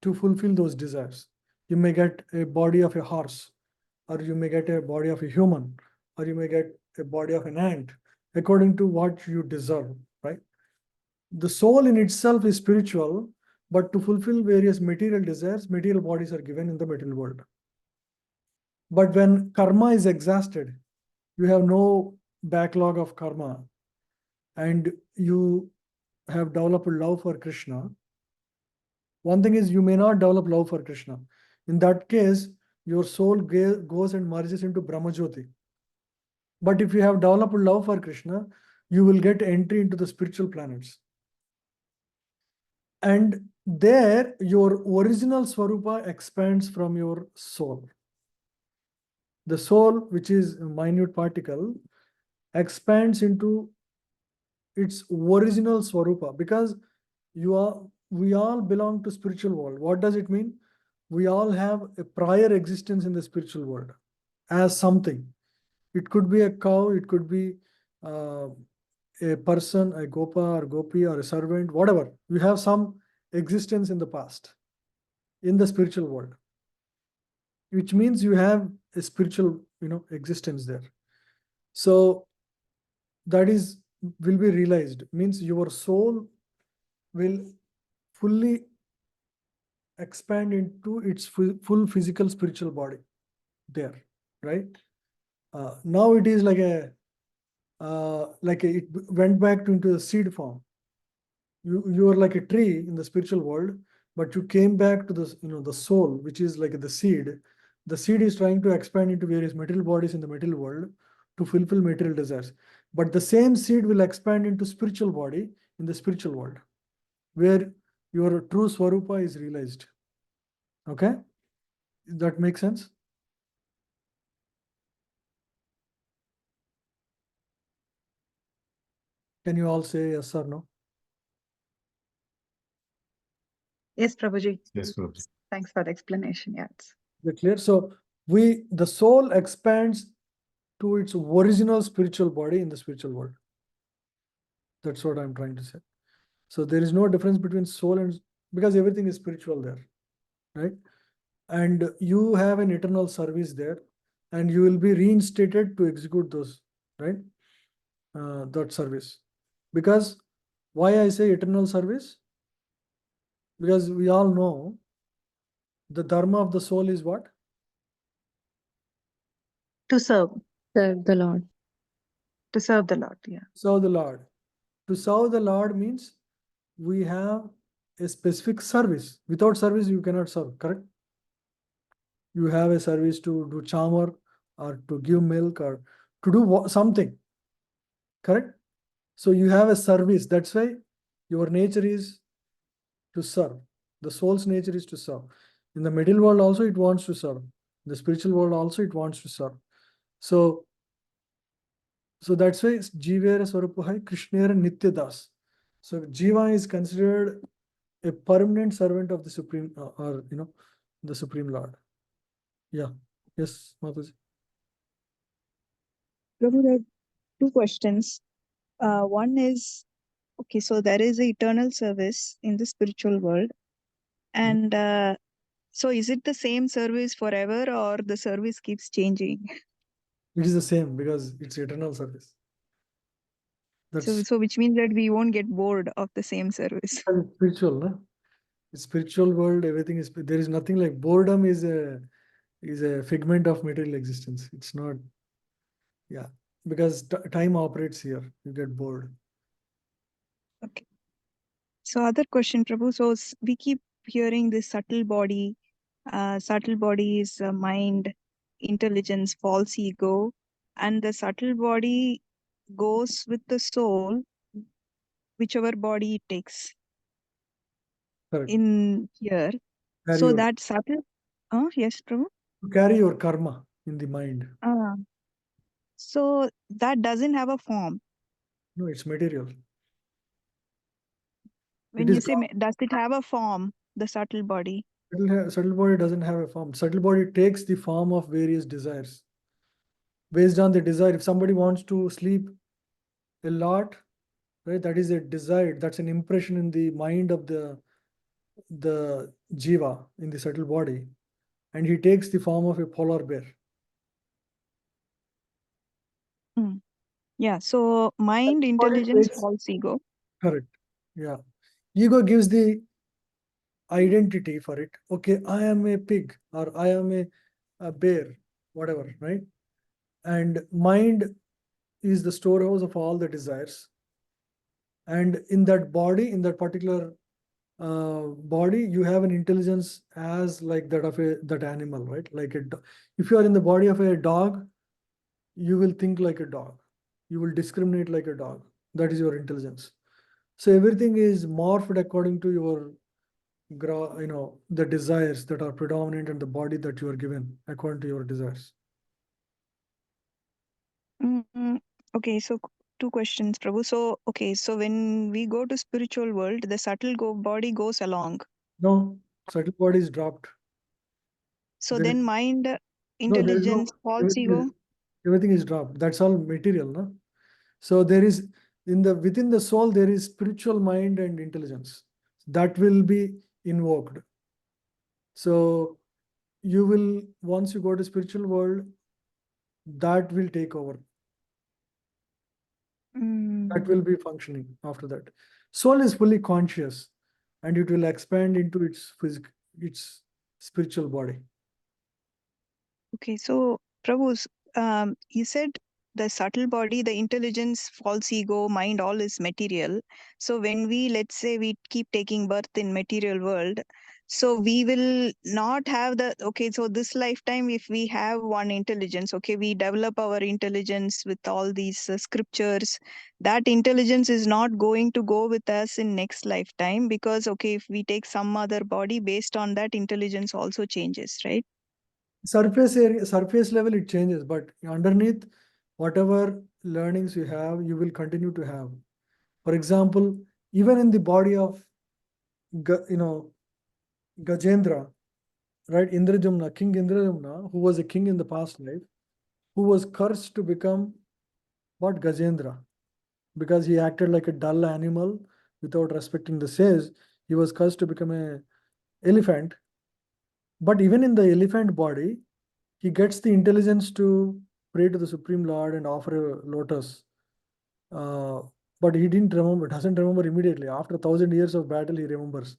to fulfill those desires. You may get a body of a horse, or you may get a body of a human, or you may get a body of an ant, according to what you deserve, right? The soul in itself is spiritual, but to fulfill various material desires, material bodies are given in the material world. But when karma is exhausted, you have no backlog of karma, and you have developed love for Krishna. One thing is, you may not develop love for Krishna. In that case, your soul goes and merges into Brahmajyoti. But if you have developed love for Krishna, you will get entry into the spiritual planets. And there, your original Swarupa expands from your soul. The soul, which is a minute particle, expands into its original Swarupa, because we all belong to spiritual world. What does it mean? We all have a prior existence in the spiritual world as something. It could be a cow, it could be a person, a gopa or gopi or a servant, whatever. You have some existence in the past, in the spiritual world, which means you have a spiritual, existence there. So that will be realized, means your soul will fully expand into its full physical spiritual body there, right? Now it is like it went back into the seed form. You are like a tree in the spiritual world, but you came back to the soul, which is like the seed. The seed is trying to expand into various material bodies in the material world to fulfill material desires. But the same seed will expand into spiritual body in the spiritual world, where your true Swarupa is realized. Okay? That makes sense? Can you all say yes or no? Yes, Prabhuji. Yes, Prabhuji. Thanks for the explanation. Yeah. Is it clear? So the soul expands to its original spiritual body in the spiritual world. That's what I'm trying to say. So there is no difference between soul and, because everything is spiritual there, right? And you have an eternal service there, and you will be reinstated to execute those, right? That service. Because why I say eternal service? Because we all know the dharma of the soul is what? To serve. Serve the Lord. To serve the Lord. Yeah. Serve the Lord. To serve the Lord means we have a specific service. Without service, you cannot serve, correct? You have a service to do chamar or to give milk or to do something, correct? So you have a service. That's why your nature is to serve. The soul's nature is to serve. In the middle world also it wants to serve. In the spiritual world also it wants to serve. So that's why Jivera Swarupuhai Krishnera Nityadas. So Jiva is considered a permanent servant of the Supreme, or the Supreme Lord. Yeah. Yes, Mataji. Prabhu, there are two questions. One is, okay, so there is an eternal service in the spiritual world. And so is it the same service forever or the service keeps changing? It is the same because it's eternal service. That's So which means that we won't get bored of the same service. spiritual, no? It's spiritual world, everything is, there is nothing like boredom is a figment of material existence. It's not, yeah, because time operates here. You get bored. Okay. So other question, Prabhu. So we keep hearing this subtle body. Subtle body is mind, intelligence, false ego, and the subtle body goes with the soul, whichever body it takes. Correct. In here. Carry So your, that subtle. Yes, Prabhu. carry your karma in the mind. So that doesn't have a form. No, it's material. When you say, does it have a form, the subtle body? Subtle body doesn't have a form. Subtle body takes the form of various desires. Based on the desire, if somebody wants to sleep a lot, right, that is a desire. That's an impression in the mind of the jiva in the subtle body, and he takes the form of a polar bear. Yeah. So mind, intelligence, false ego. Correct. Yeah. Ego gives the identity for it. Okay, I am a pig or I am a bear, whatever, right? And mind is the storehouse of all the desires. And in that body, in that particular body, you have an intelligence as like that of that animal, right? Like if you are in the body of a dog, you will think like a dog. You will discriminate like a dog. That is your intelligence. So everything is morphed according to your, the desires that are predominant in the body that you are given according to your desires. Okay, so two questions, Prabhu. So, okay, so when we go to spiritual world, the subtle body goes along. No, subtle body is dropped. So then mind, intelligence, false ego. Everything is dropped. That's all material, no? So there is within the soul, there is spiritual mind and intelligence that will be invoked. So you will, once you go to spiritual world, that will take over. That will be functioning after that. Soul is fully conscious, and it will expand into its spiritual body. Okay, so Prabhu, you said the subtle body, the intelligence, false ego, mind, all is material. So when we, let's say, we keep taking birth in material world, so we will not have the, okay, so this lifetime, if we have one intelligence, okay, we develop our intelligence with all these scriptures, that intelligence is not going to go with us in next lifetime because, okay, if we take some other body, based on that, intelligence also changes, right? Surface area, surface level, it changes, but underneath, whatever learnings you have, you will continue to have. For example, even in the body of, Gajendra, right? Indrajumna, King Indrajumna, who was a king in the past life, who was cursed to become what? Gajendra, because he acted like a dull animal without respecting the sage. He was cursed to become a elephant. But even in the elephant body, he gets the intelligence to pray to the Supreme Lord and offer a lotus. But he doesn't remember immediately. After 1,000 years of battle, he remembers.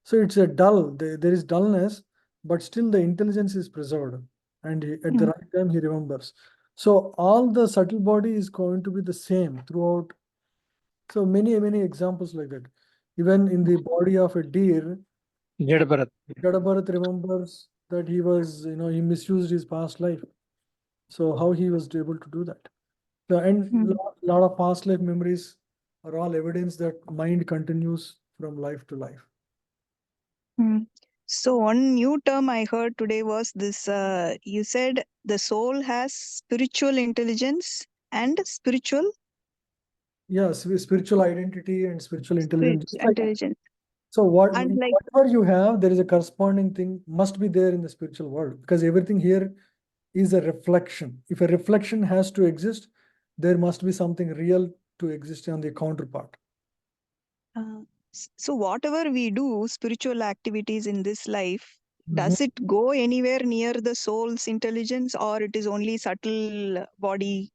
So it's a dull, there is dullness, but still the intelligence is preserved. And at the right time, he remembers. So all the subtle body is going to be the same throughout. So many examples like that. Even in the body of a deer, Jadabharat remembers that he was, he misused his past life. So how he was able to do that? So, and lot of past life memories are all evidence that mind continues from life to life. So one new term I heard today was this, you said the soul has spiritual intelligence and spiritual Yes, spiritual identity and spiritual intelligence. intelligence. So And like, whatever you have, there is a corresponding thing must be there in the spiritual world, because everything here is a reflection. If a reflection has to exist, there must be something real to exist on the counterpart. so whatever we do, spiritual activities in this life, does it go anywhere near the soul's intelligence, or it is only subtle body?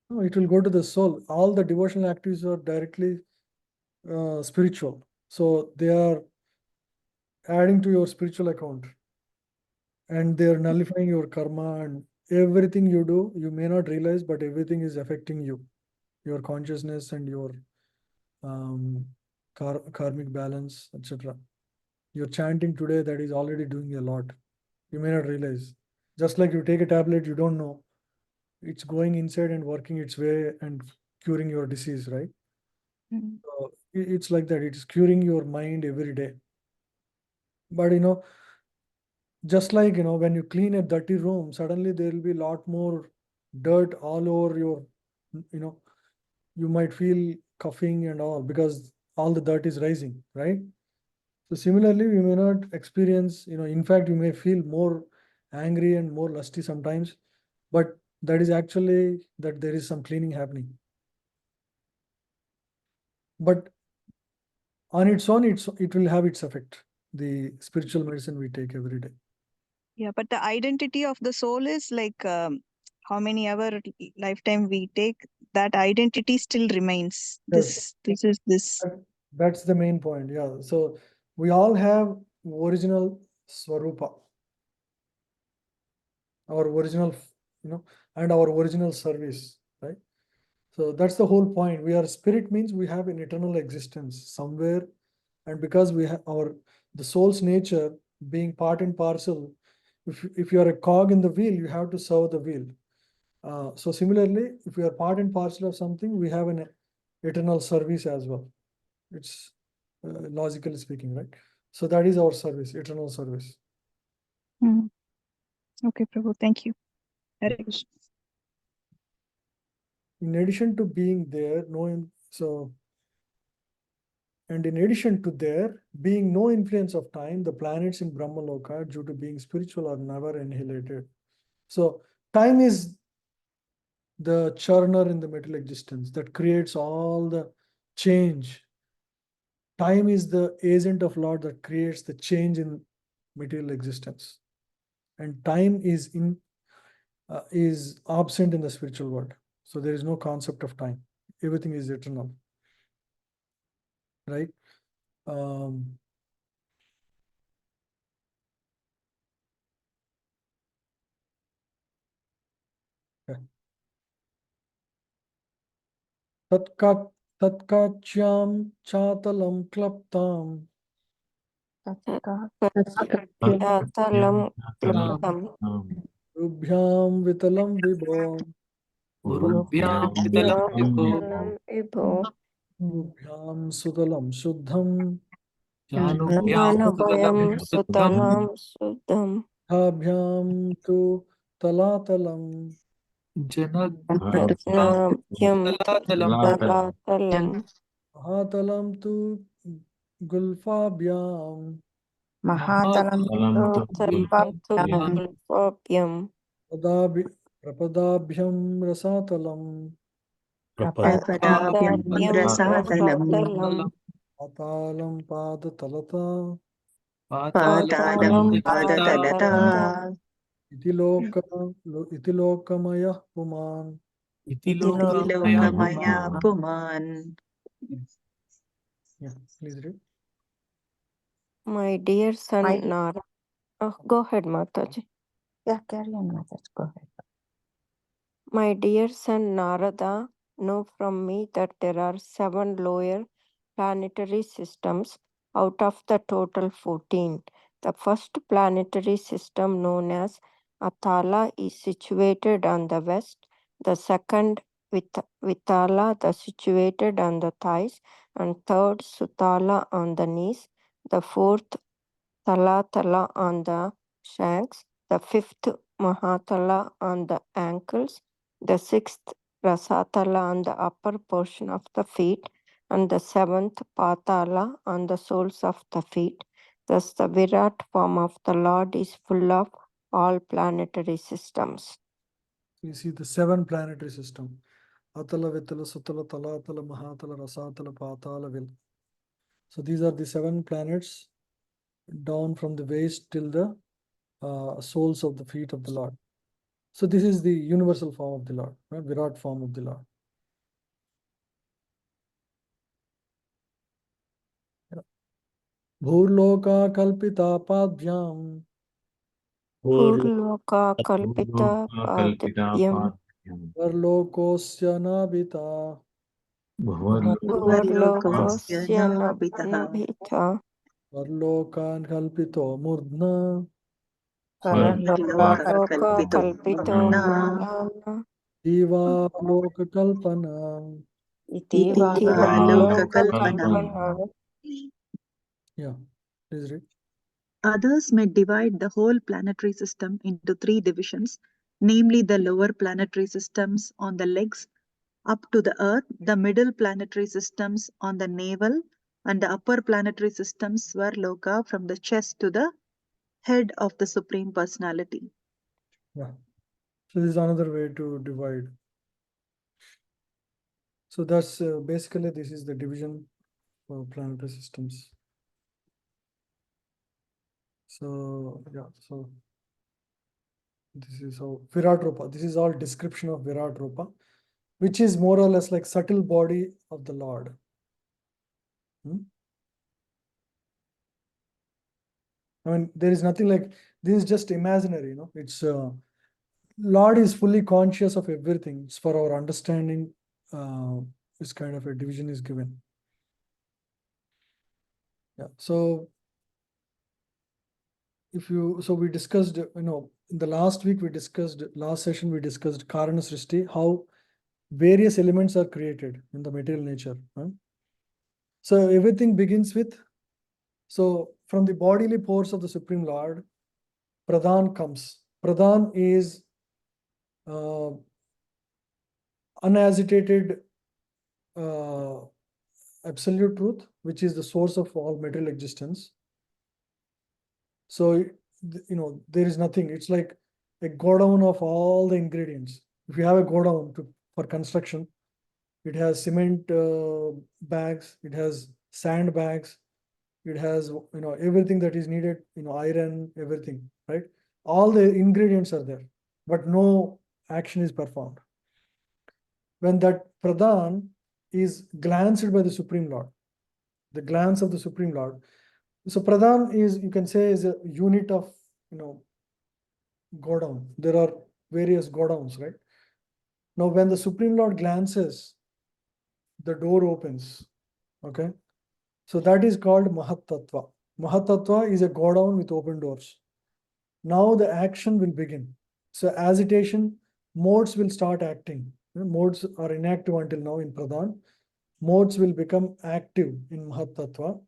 No, it will go to the soul. All the devotional activities are directly spiritual. So they are adding to your spiritual account, and they are nullifying your karma, and everything you do, you may not realize, but everything is affecting you, your consciousness and your karmic balance, etc. You're chanting today, that is already doing a lot. You may not realize. Just like you take a tablet, you don't know. It's going inside and working its way and curing your disease, right? So it's like that. It's curing your mind every day. But just like when you clean a dirty room, suddenly there will be a lot more dirt all over your, you might feel coughing and all because all the dirt is rising, right? So similarly, we may not experience, in fact, you may feel more angry and more lusty sometimes, but that is actually that there is some cleaning happening. But on its own, it will have its effect, the spiritual medicine we take every day. Yeah, but the identity of the soul is like how many ever lifetime we take, that identity still remains. Yes. This is this. That's the main point. Yeah. So we all have original Swarupa, our original, and our original service, right? So that's the whole point. We are spirit means we have an eternal existence somewhere, and because we have the soul's nature being part and parcel. If you are a cog in the wheel, you have to serve the wheel. So similarly, if we are part and parcel of something, we have an eternal service as well. It's logically speaking, right? So that is our service, eternal service. Okay, Prabhu, thank you. Hare Krishna. In addition to being there, and in addition to there being no influence of time, the planets in Brahmaloka, due to being spiritual, are never annihilated. So time is the churner in the material existence that creates all the change. Time is the agent of Lord that creates the change in material existence, and time is absent in the spiritual world. So there is no concept of time. Everything is eternal, right? Tatkatyam chatalam klaptam Yatalam kluptam. rubhyam vitalam vibho Urubhyam Yam vitalam vibho. vitalam vibho. rubhyam sudalam shuddham Janubhyam Janabhyam sutalam suddham. sutalam suddham. bhyam tu talatalam Janabhyam Yajnabhyam talatalam. talatalam. mahatalam tu gulfabhyam Mahatalam Talam tu Gulfabhyam. gulfabhyam. prapadabhyam rasatalam Prapadabhyam Padabyam Rasatalam. rasatalam. patalam padatalata Patalam Patalam Padatalata. padatalata. iti lokamaya puman. Iti Iti lokamaya Lokamaya Puman. Yeah, please read. My dear son My- Nara. Go ahead, Mataji. Yeah, carry on, Mother. Go ahead. My dear son Narada, know from me that there are 7 lower planetary systems out of the total 14. The first planetary system, known as Atala, is situated on the west. The second, Vitala, the situated on the thighs, and third, Sutala on the knees. The fourth, Talatala on the shanks. The fifth, Mahatala on the ankles. The sixth, Rasatala on the upper portion of the feet, and the seventh, Patala on the soles of the feet. Thus, the Virat form of the Lord is full of all planetary systems. You see the 7 planetary system. Atala, Vitala, Sutala, Talatala, Mahatala, Rasatala, Patala, Vil. So these are the 7 planets down from the waist till the soles of the feet of the Lord. So this is the universal form of the Lord, right? Virat form of the Lord. Bhurloka kalpita padvyam Purloka Kalpita Padavyam varlokosya nabita Bhuvarlokosya Nabitaha. Nabhita varlokan kalpito murdna Loka Loka Kalpito Kalpito Murna. Murlana diva loka kalpana. Iti Itiva Loka Loka Kalpana. Kalpana. Yeah, please read. Others may divide the whole planetary system into 3 divisions, namely the lower planetary systems on the legs up to the earth, the middle planetary systems on the navel, and the upper planetary systems were Loka from the chest to the head of the Supreme Personality. Yeah. So this is another way to divide. So that's basically this is the division for planetary systems. So yeah, so this is how Virat Rupa. This is all description of Virat Rupa, which is more or less like subtle body of the Lord. I mean, there is nothing like this is just imaginary, it's Lord is fully conscious of everything. It's for our understanding, this kind of a division is given. Yeah. So we discussed, in the last session we discussed Karana Srishti, how various elements are created in the material nature. So everything begins with, so from the bodily pores of the Supreme Lord, Pradhan comes. Pradhan is unagitated absolute truth, which is the source of all material existence. So, there is nothing. It's like a godown of all the ingredients. if you have a godown for construction, it has cement bags, it has sand bags, it has everything that is needed, iron, everything, right? All the ingredients are there, but no action is performed. When that pradhan is glanced by the Supreme Lord, the glance of the Supreme Lord. So pradhan is, you can say, is a unit of godown. There are various godowns, right? Now when the Supreme Lord glances, the door opens. Okay, so that is called Mahatattva. Mahatattva is a godown with open doors. Now the action will begin. So agitation modes will start acting. Modes are inactive until now in Pradhan. Modes will become active in Mahatattva.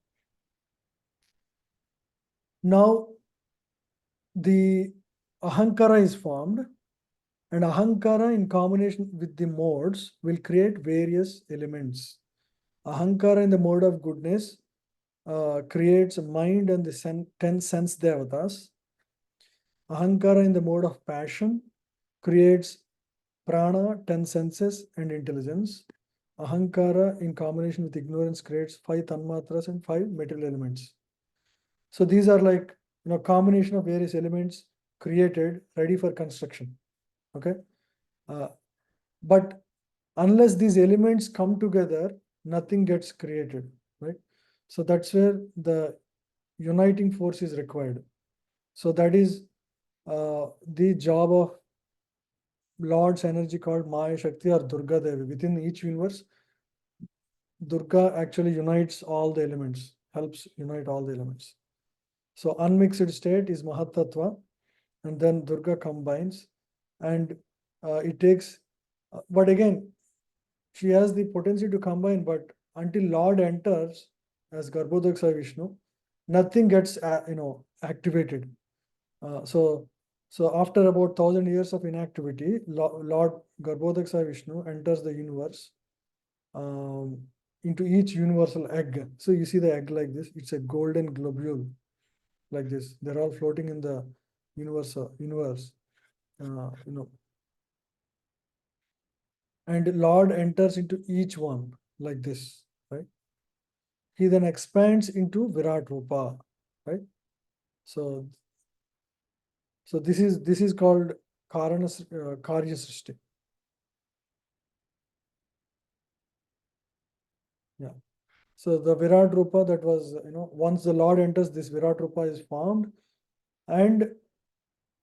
Now the Ahankara is formed, and Ahankara in combination with the modes will create various elements. Ahankara in the mode of goodness creates mind and the 10 sense devatas. Ahankara in the mode of passion creates prana, 10 senses and intelligence. Ahankara in combination with ignorance creates 5 tanmatras and 5 material elements. So these are like combination of various elements created, ready for construction. Okay, but unless these elements come together, nothing gets created, right? So that's where the uniting force is required. So that is the job of Lord's energy called Maya Shakti or Durga Devi. Within each universe, Durga actually unites all the elements, helps unite all the elements. So unmixed state is Mahatattva, and then Durga combines, and it takes, but again, she has the potential to combine, but until Lord enters as Garbhodaksa Vishnu, nothing gets activated. So after about 1,000 years of inactivity, Lord Garbhodaksa Vishnu enters the universe into each universal egg. So you see the egg like this, it's a golden globule like this. They're all floating in the universe. And Lord enters into each one like this, right? He then expands into Virat Rupa, right? So this is called Karya Srishti. Yeah. So the Virat Rupa, that was, once the Lord enters, this Virat Rupa is formed, and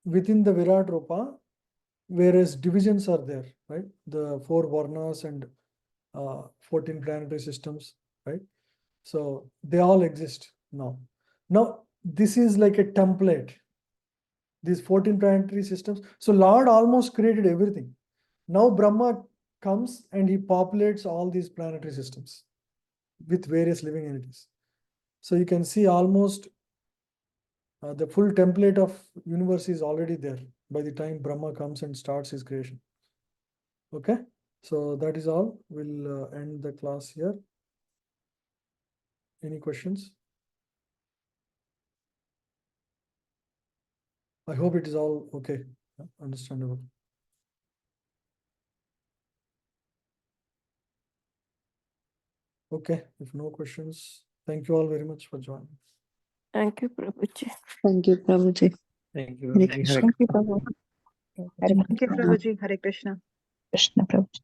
within the Virat Rupa, whereas divisions are there, right? The 4 Varnas and 14 planetary systems, right? So they all exist now. Now, this is like a template. These 14 planetary systems. So Lord almost created everything. Now Brahma comes and he populates all these planetary systems with various living entities. So you can see almost the full template of universe is already there by the time Brahma comes and starts his creation. Okay, so that is all. We'll end the class here. Any questions? I hope it is all okay, understandable. Okay, if no questions, thank you all very much for joining. Thank you, Prabhuji. Thank you, Prabhuji. Thank you. Hare Hare Krishna. Thank you, Prabhu. Thank you, Prabhuji. Hare Krishna. Krishna Prabhu.